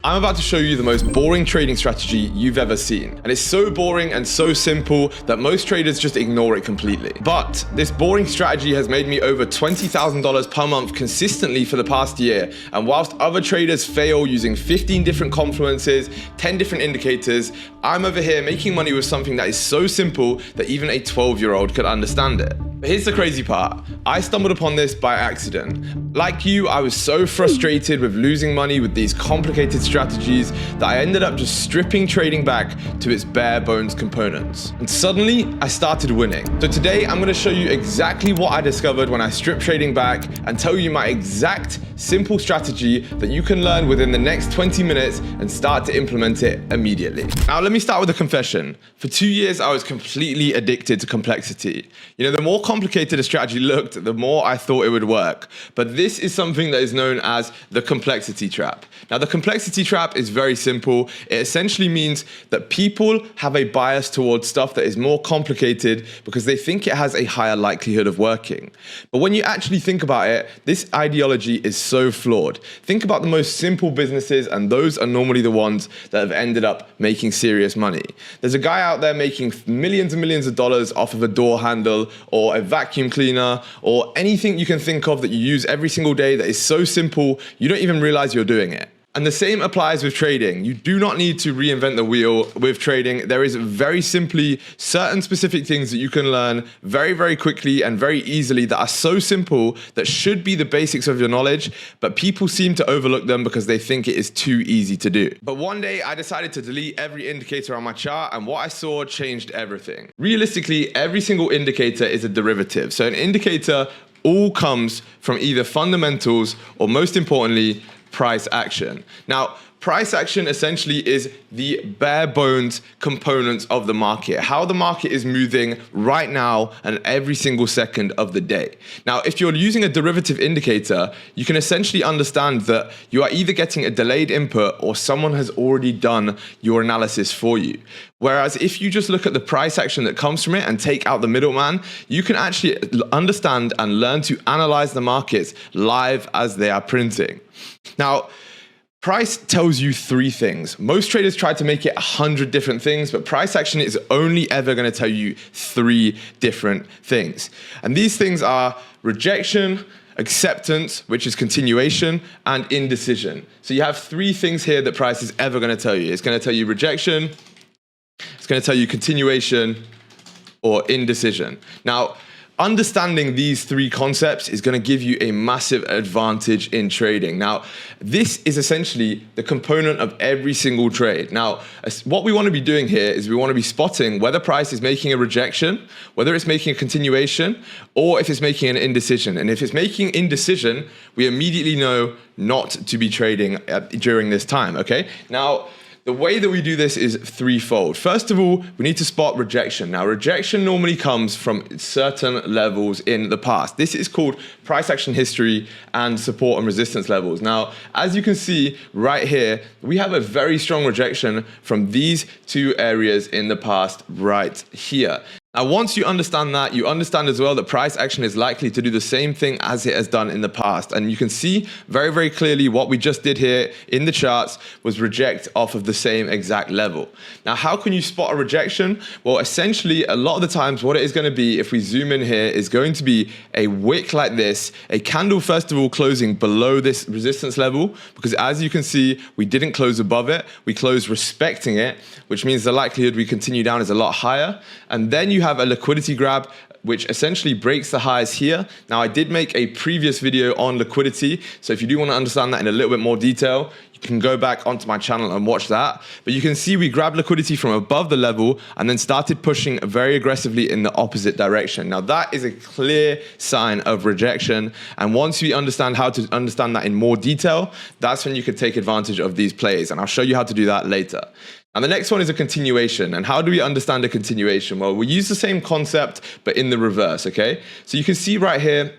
I'm about to show you the most boring trading strategy you've ever seen. And it's so boring and so simple that most traders just ignore it completely. But this boring strategy has made me over $20,000 per month consistently for the past year. And whilst other traders fail using 15 different confluences, 10 different indicators, I'm over here making money with something that is so simple that even a 12-year-old could understand it. But here's the crazy part. I stumbled upon this by accident. Like you, I was so frustrated with losing money with these complicated strategies that I ended up just stripping trading back to its bare bones components. And suddenly, I started winning. So today, I'm gonna show you exactly what I discovered when I stripped trading back and tell you my exact simple strategy that you can learn within the next 20 minutes and start to implement it immediately. Now, let me start with a confession. For 2 years, I was completely addicted to complexity. You know, the more complicated a strategy looked, the more I thought it would work. But this is something that is known as the complexity trap. Now, the complexity trap is very simple. It essentially means that people have a bias towards stuff that is more complicated because they think it has a higher likelihood of working. But when you actually think about it, this ideology is so flawed. Think about the most simple businesses, and those are normally the ones that have ended up making serious money. There's a guy out there making millions and millions of dollars off of a door handle or a vacuum cleaner or anything you can think of that you use every single day that is so simple you don't even realize you're doing it. And the same applies with trading. You do not need to reinvent the wheel with trading. There is very simply certain specific things that you can learn very, very quickly and very easily that are so simple that should be the basics of your knowledge, but people seem to overlook them because they think it is too easy to do. But one day I decided to delete every indicator on my chart, and what I saw changed everything. Realistically, every single indicator is a derivative. So an indicator all comes from either fundamentals or, most importantly, price action. Now, price action essentially is the bare bones components of the market, how the market is moving right now and every single second of the day. Now, if you're using a derivative indicator, you can essentially understand that you are either getting a delayed input or someone has already done your analysis for you. Whereas if you just look at the price action that comes from it and take out the middleman, you can actually understand and learn to analyze the markets live as they are printing. Now, price tells you 3 things. Most traders try to make it 100 different things, but price action is only ever going to tell you 3 different things. And these things are rejection, acceptance, which is continuation, and indecision. So you have 3 things here that price is ever going to tell you. It's going to tell you rejection, it's going to tell you continuation, or indecision. Now, understanding these 3 concepts is going to give you a massive advantage in trading. Now, this is essentially the component of every single trade. Now, what we want to be doing here is we want to be spotting whether price is making a rejection, whether it's making a continuation, or if it's making an indecision. And if it's making indecision, we immediately know not to be trading during this time, okay? Now, the way that we do this is threefold. First of all, we need to spot rejection. Now, rejection normally comes from certain levels in the past. This is called price action history and support and resistance levels. Now, as you can see right here, we have a very strong rejection from these 2 areas in the past right here. Now, once you understand that, you understand as well that price action is likely to do the same thing as it has done in the past. And you can see very, very clearly what we just did here in the charts was reject off of the same exact level. Now, how can you spot a rejection? Well, essentially, a lot of the times what it is going to be, if we zoom in here, is going to be a wick like this, a candle, first of all, closing below this resistance level, because as you can see, we didn't close above it, we closed respecting it, which means the likelihood we continue down is a lot higher. And then you have a liquidity grab, which essentially breaks the highs here. Now, I did make a previous video on liquidity, so if you do want to understand that in a little bit more detail, you can go back onto my channel and watch that. But you can see we grabbed liquidity from above the level and then started pushing very aggressively in the opposite direction. Now, that is a clear sign of rejection. And once you understand how to understand that in more detail, that's when you can take advantage of these plays. And I'll show you how to do that later. And the next one is a continuation. And how do we understand a continuation? Well, we use the same concept, but in the reverse, okay? So you can see right here,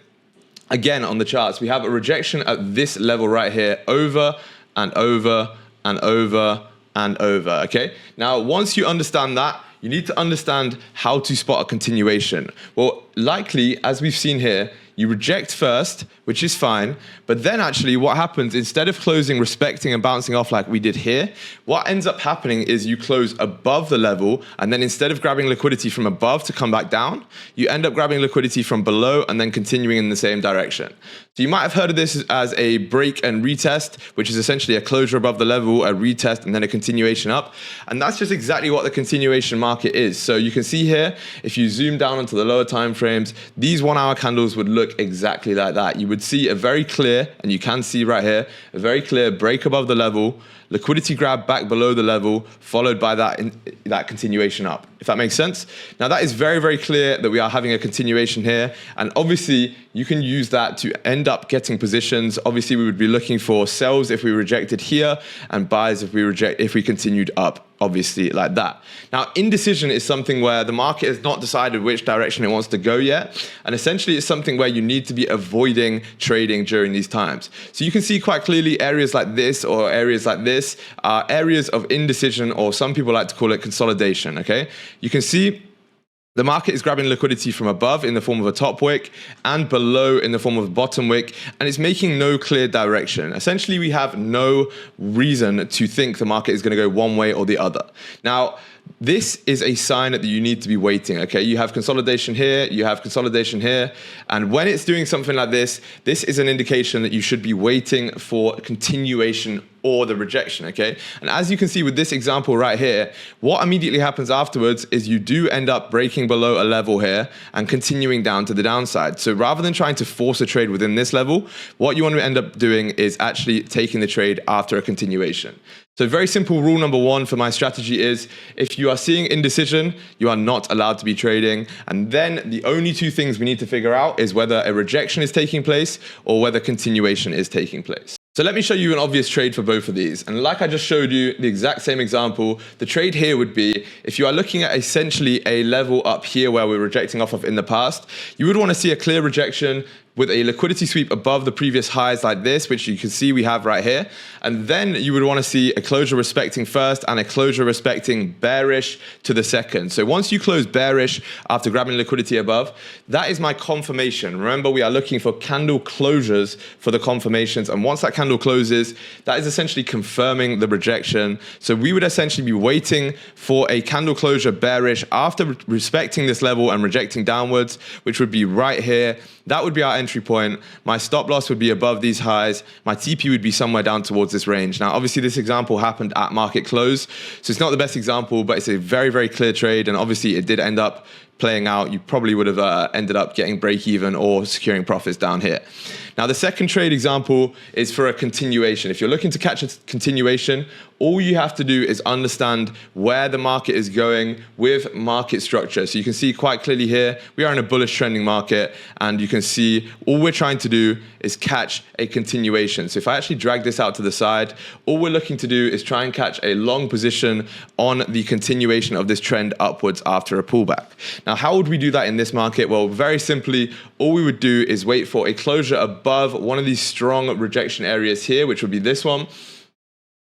again on the charts, we have a rejection at this level right here, over and over and over and over, okay? Now, once you understand that, you need to understand how to spot a continuation. Well, likely, as we've seen here, you reject first, which is fine, but then actually what happens, instead of closing, respecting and bouncing off like we did here, what ends up happening is you close above the level, and then instead of grabbing liquidity from above to come back down, you end up grabbing liquidity from below and then continuing in the same direction. So you might have heard of this as a break and retest, which is essentially a closure above the level, a retest, and then a continuation up. And that's just exactly what the continuation market is. So you can see here, if you zoom down onto the lower time frames, these 1 hour candles would look exactly like that. You would see a very clear, and you can see right here, a very clear break above the level, liquidity grab back below the level, followed by that continuation up, if that makes sense. Now that is very, very clear that we are having a continuation here. And obviously you can use that to end up getting positions. Obviously we would be looking for sells if we rejected here and buys if we continued up, obviously like that. Now indecision is something where the market has not decided which direction it wants to go yet. And essentially it's something where you need to be avoiding trading during these times. So you can see quite clearly areas like this or areas like this are areas of indecision, or some people like to call it consolidation, okay? You can see the market is grabbing liquidity from above in the form of a top wick and below in the form of a bottom wick, and it's making no clear direction. Essentially, we have no reason to think the market is going to go one way or the other. Now, this is a sign that you need to be waiting, okay? You have consolidation here, you have consolidation here, and when it's doing something like this, this is an indication that you should be waiting for continuation or the rejection, okay? And as you can see with this example right here, what immediately happens afterwards is you do end up breaking below a level here and continuing down to the downside. So rather than trying to force a trade within this level, what you want to end up doing is actually taking the trade after a continuation. So very simple rule number one for my strategy is, if you are seeing indecision, you are not allowed to be trading. And then the only two things we need to figure out is whether a rejection is taking place or whether continuation is taking place. So let me show you an obvious trade for both of these. And like I just showed you, the exact same example, the trade here would be, if you are looking at essentially a level up here where we're rejecting off of in the past, you would want to see a clear rejection with a liquidity sweep above the previous highs like this, which you can see we have right here. And then you would want to see a closure respecting first and a closure respecting bearish to the second. So once you close bearish after grabbing liquidity above, that is my confirmation. Remember, we are looking for candle closures for the confirmations. And once that candle closes, that is essentially confirming the rejection. So we would essentially be waiting for a candle closure bearish after respecting this level and rejecting downwards, which would be right here. That would be our entry point. My stop loss would be above these highs. My TP would be somewhere down towards this range. Now, obviously, this example happened at market close, so it's not the best example, but it's a very, very clear trade. And obviously, it did end up playing out. You probably would have ended up getting break even or securing profits down here. Now, the second trade example is for a continuation. If you're looking to catch a continuation, all you have to do is understand where the market is going with market structure. So you can see quite clearly here, we are in a bullish trending market, and you can see all we're trying to do is catch a continuation. So if I actually drag this out to the side, all we're looking to do is try and catch a long position on the continuation of this trend upwards after a pullback. Now, how would we do that in this market? Well, very simply, all we would do is wait for a closure above one of these strong rejection areas here, which would be this one.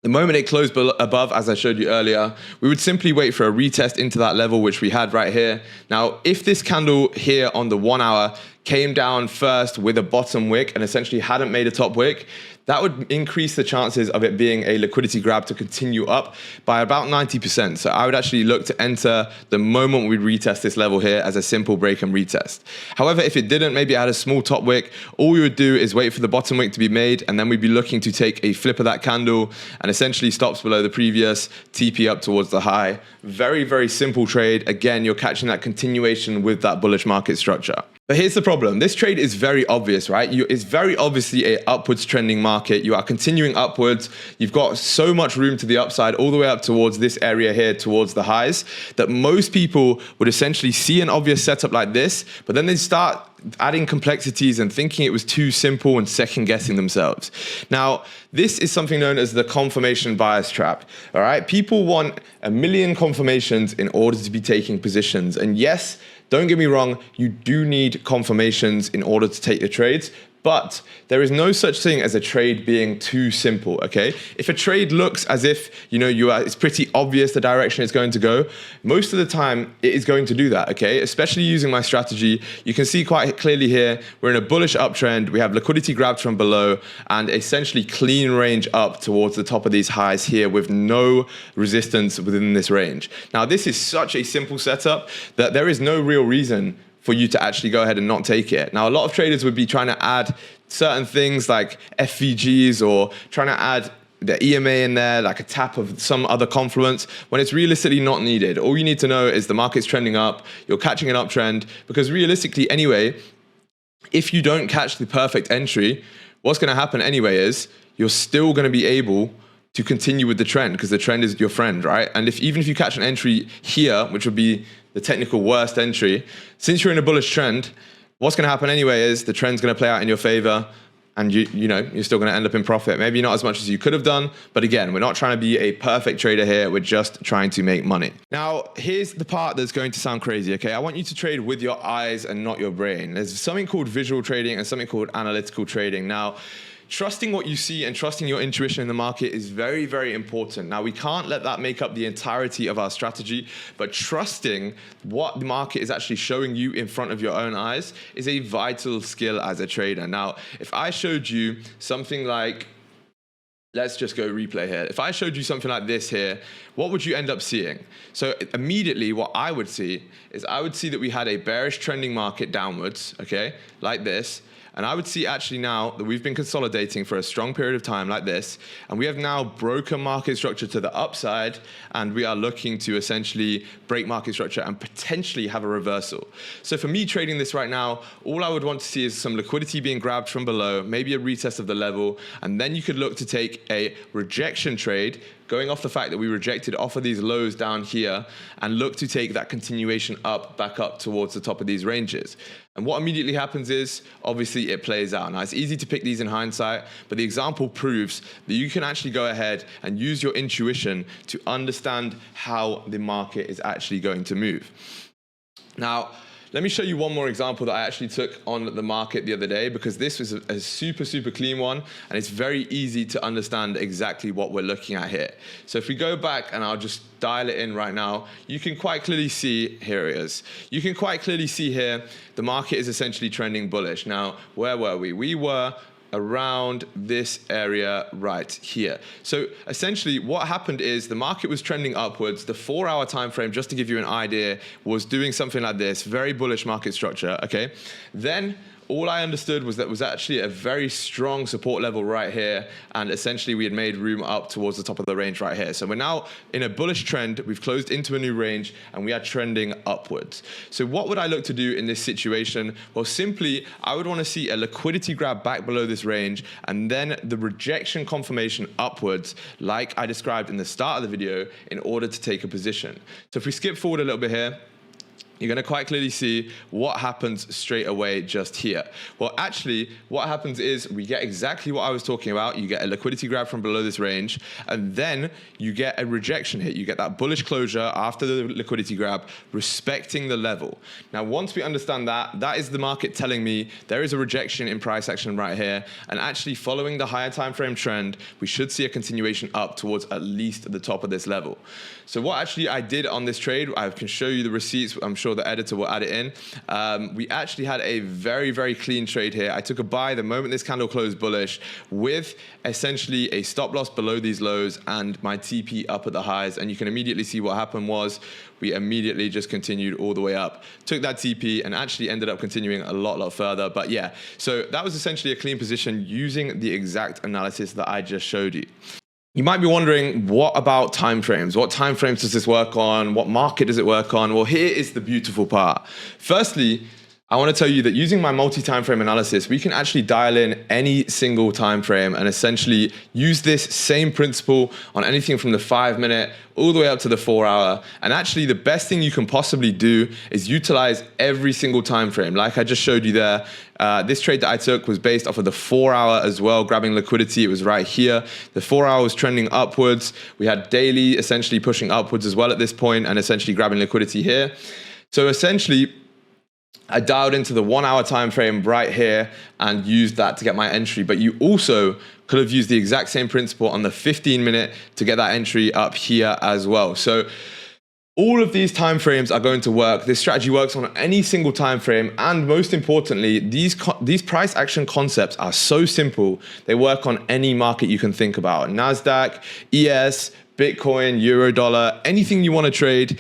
The moment it closed above, as I showed you earlier, we would simply wait for a retest into that level, which we had right here. Now, if this candle here on the 1 hour came down first with a bottom wick and essentially hadn't made a top wick, that would increase the chances of it being a liquidity grab to continue up by about 90%. So I would actually look to enter the moment we retest this level here as a simple break and retest. However, if it didn't, maybe it had a small top wick, all we would do is wait for the bottom wick to be made, and then we'd be looking to take a flip of that candle and essentially stops below the previous, TP up towards the high. Very, very simple trade. Again, you're catching that continuation with that bullish market structure. But here's the problem. This trade is very obvious, right? It's very obviously a upwards trending market. You are continuing upwards. You've got so much room to the upside all the way up towards this area here, towards the highs, that most people would essentially see an obvious setup like this, but then they start adding complexities and thinking it was too simple and second guessing themselves. Now, this is something known as the confirmation bias trap. All right. People want a million confirmations in order to be taking positions. And yes, don't get me wrong, you do need confirmations in order to take the trades, But there is no such thing as a trade being too simple, okay? If a trade looks as if, it's pretty obvious the direction it's going to go, most of the time it is going to do that, okay? Especially using my strategy, you can see quite clearly here, we're in a bullish uptrend, we have liquidity grabbed from below, and essentially clean range up towards the top of these highs here with no resistance within this range. Now, this is such a simple setup that there is no real reason for you to actually go ahead and not take it. Now, a lot of traders would be trying to add certain things like FVGs or trying to add the EMA in there, like a tap of some other confluence, when it's realistically not needed. All you need to know is the market's trending up, you're catching an uptrend, because realistically anyway, if you don't catch the perfect entry, what's gonna happen anyway is you're still gonna be able to continue with the trend because the trend is your friend, right? And even if you catch an entry here, which would be the technical worst entry, since you're in a bullish trend, what's going to happen anyway is the trend's going to play out in your favor, and you're still going to end up in profit. Maybe not as much as you could have done, but again, we're not trying to be a perfect trader here. We're just trying to make money. Now, here's the part that's going to sound crazy, okay? I want you to trade with your eyes and not your brain. There's something called visual trading and something called analytical trading. Now, trusting what you see and trusting your intuition in the market is very, very important. Now, we can't let that make up the entirety of our strategy, but trusting what the market is actually showing you in front of your own eyes is a vital skill as a trader. Now, if I showed you something like, let's just go replay here. If I showed you something like this here, what would you end up seeing? So immediately what I would see is I would see that we had a bearish trending market downwards, okay, like this. And I would see actually now that we've been consolidating for a strong period of time like this, and we have now broken market structure to the upside, and we are looking to essentially break market structure and potentially have a reversal. So for me trading this right now, all I would want to see is some liquidity being grabbed from below, maybe a retest of the level, and then you could look to take a rejection trade, going off the fact that we rejected off of these lows down here, and look to take that continuation up, back up towards the top of these ranges. And what immediately happens is, obviously, it plays out. Now, it's easy to pick these in hindsight, but the example proves that you can actually go ahead and use your intuition to understand how the market is actually going to move. Now, let me show you one more example that I actually took on the market the other day, because this was a super, super clean one, and it's very easy to understand exactly what we're looking at here. So if we go back, and I'll just dial it in right now, you can quite clearly see, here it is. You can quite clearly see here, the market is essentially trending bullish. Now, where were we? We were around this area right here. So essentially what happened is the market was trending upwards. The 4-hour time frame, just to give you an idea, was doing something like this, very bullish market structure, okay? Then all I understood was that was actually a very strong support level right here, and essentially we had made room up towards the top of the range right here. So we're now in a bullish trend, we've closed into a new range, and we are trending upwards. So what would I look to do in this situation? Well, simply, I would want to see a liquidity grab back below this range, and then the rejection confirmation upwards, like I described in the start of the video, in order to take a position. So if we skip forward a little bit here, you're going to quite clearly see what happens straight away just here. Well, actually, what happens is we get exactly what I was talking about. You get a liquidity grab from below this range, and then you get a rejection hit. You get that bullish closure after the liquidity grab, respecting the level. Now, once we understand that, that is the market telling me there is a rejection in price action right here, and actually following the higher time frame trend, we should see a continuation up towards at least the top of this level. So what actually I did on this trade, I can show you the receipts. I'm sure the editor will add it in. We actually had a very, very clean trade here. I took a buy the moment this candle closed bullish, with essentially a stop loss below these lows and my TP up at the highs. And you can immediately see what happened was we immediately just continued all the way up, took that TP, and actually ended up continuing a lot further. But yeah, so that was essentially a clean position using the exact analysis that I just showed you. You might be wondering, what about timeframes? What timeframes does this work on? What market does it work on? Well, here is the beautiful part. Firstly, I want to tell you that using my multi-time frame analysis, we can actually dial in any single time frame and essentially use this same principle on anything from the 5-minute all the way up to the 4-hour. And actually, the best thing you can possibly do is utilize every single time frame. Like I just showed you there, this trade that I took was based off of the 4-hour as well, grabbing liquidity. It was right here. The 4-hour was trending upwards. We had daily essentially pushing upwards as well at this point, and essentially grabbing liquidity here. So essentially, I dialed into the 1 hour time frame right here and used that to get my entry. But you also could have used the exact same principle on the 15-minute to get that entry up here as well. So all of these time frames are going to work. This strategy works on any single time frame, and most importantly, these price action concepts are so simple. They work on any market you can think about: Nasdaq, ES, Bitcoin, Euro dollar, anything you want to trade.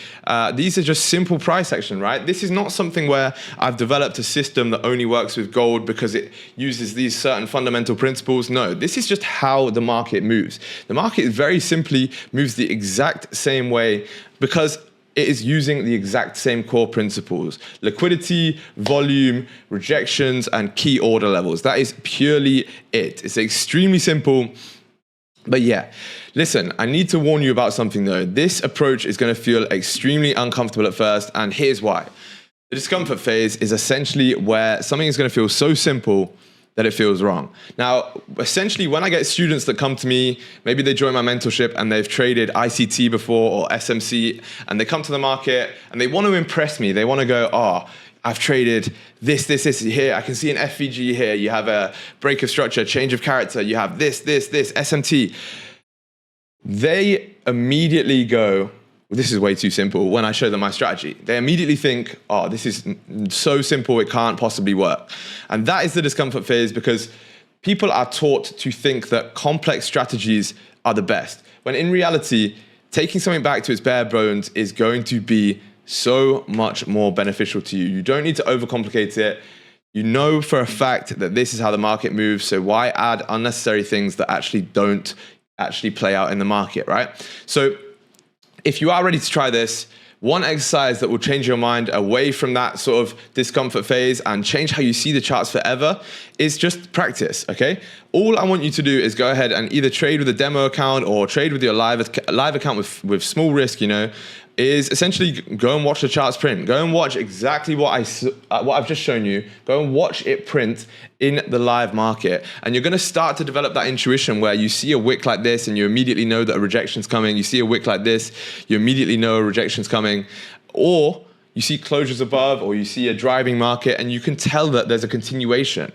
These are just simple price action, right? This is not something where I've developed a system that only works with gold because it uses these certain fundamental principles. No, this is just how the market moves. The market very simply moves the exact same way because it is using the exact same core principles: liquidity, volume, rejections, and key order levels. That is purely it. It's extremely simple. But yeah, listen, I need to warn you about something though. This approach is going to feel extremely uncomfortable at first, and here's why. The discomfort phase is essentially where something is going to feel so simple that it feels wrong. Now, essentially, when I get students that come to me, maybe they join my mentorship and they've traded ICT before or SMC, and they come to the market and they want to impress me. They want to go, oh, I've traded this here. I can see an FVG here. You have a break of structure, change of character. You have this, SMT. They immediately go, this is way too simple. When I show them my strategy, they immediately think, oh, this is so simple, it can't possibly work. And that is the discomfort phase, because people are taught to think that complex strategies are the best, when in reality, taking something back to its bare bones is going to be so much more beneficial to you. You don't need to overcomplicate it. You know for a fact that this is how the market moves, so why add unnecessary things that actually don't actually play out in the market, right? So if you are ready to try this, one exercise that will change your mind away from that sort of discomfort phase and change how you see the charts forever is just practice, okay? All I want you to do is go ahead and either trade with a demo account or trade with your live account with small risk, you know, is essentially go and watch the charts print. Go and watch exactly what I've just shown you. Go and watch it print in the live market. And you're going to start to develop that intuition where you see a wick like this and you immediately know that a rejection's coming. You see a wick like this, you immediately know a rejection's coming. Or you see closures above, or you see a driving market and you can tell that there's a continuation.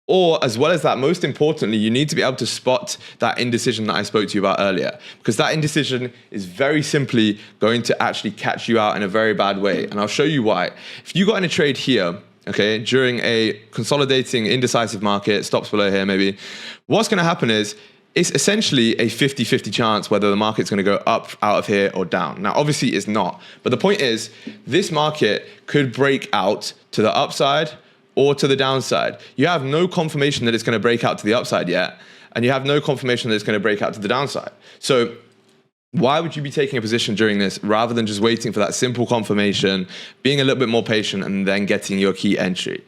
Or as well as that, most importantly, you need to be able to spot that indecision that I spoke to you about earlier, because that indecision is very simply going to actually catch you out in a very bad way. And I'll show you why. If you got in a trade here, okay, during a consolidating indecisive market, stops below here maybe, what's going to happen is it's essentially a 50-50 chance whether the market's going to go up out of here or down. Now, obviously it's not, but the point is this market could break out to the upside or to the downside. You have no confirmation that it's going to break out to the upside yet, and you have no confirmation that it's going to break out to the downside. So why would you be taking a position during this rather than just waiting for that simple confirmation, being a little bit more patient, and then getting your key entry?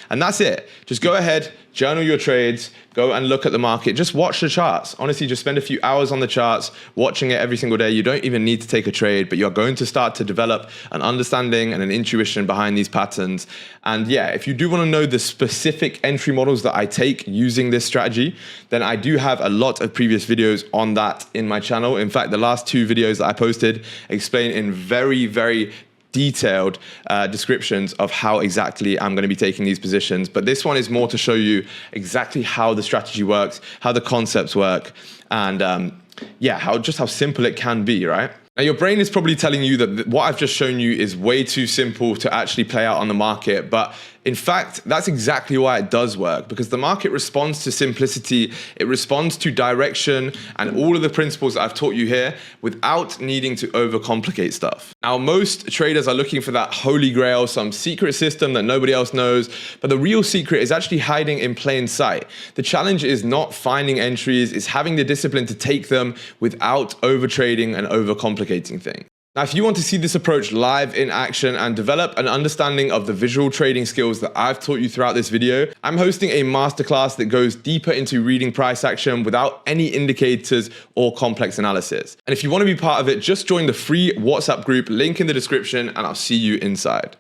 And that's it. Just go ahead, journal your trades, go and look at the market. Just watch the charts. Honestly, just spend a few hours on the charts, watching it every single day. You don't even need to take a trade, but you're going to start to develop an understanding and an intuition behind these patterns. And yeah, if you do want to know the specific entry models that I take using this strategy, then I do have a lot of previous videos on that in my channel. In fact, the last 2 videos that I posted explain in very, very detailed descriptions of how exactly I'm going to be taking these positions. But this one is more to show you exactly how the strategy works, how the concepts work, and yeah, how simple it can be, right? Now, your brain is probably telling you that what I've just shown you is way too simple to actually play out on the market. But in fact, that's exactly why it does work, because the market responds to simplicity. It responds to direction and all of the principles that I've taught you here without needing to overcomplicate stuff. Now, most traders are looking for that holy grail, some secret system that nobody else knows. But the real secret is actually hiding in plain sight. The challenge is not finding entries, it's having the discipline to take them without overtrading and overcomplicating things. Now, if you want to see this approach live in action and develop an understanding of the visual trading skills that I've taught you throughout this video, I'm hosting a masterclass that goes deeper into reading price action without any indicators or complex analysis. And if you want to be part of it, just join the free WhatsApp group, link in the description, and I'll see you inside.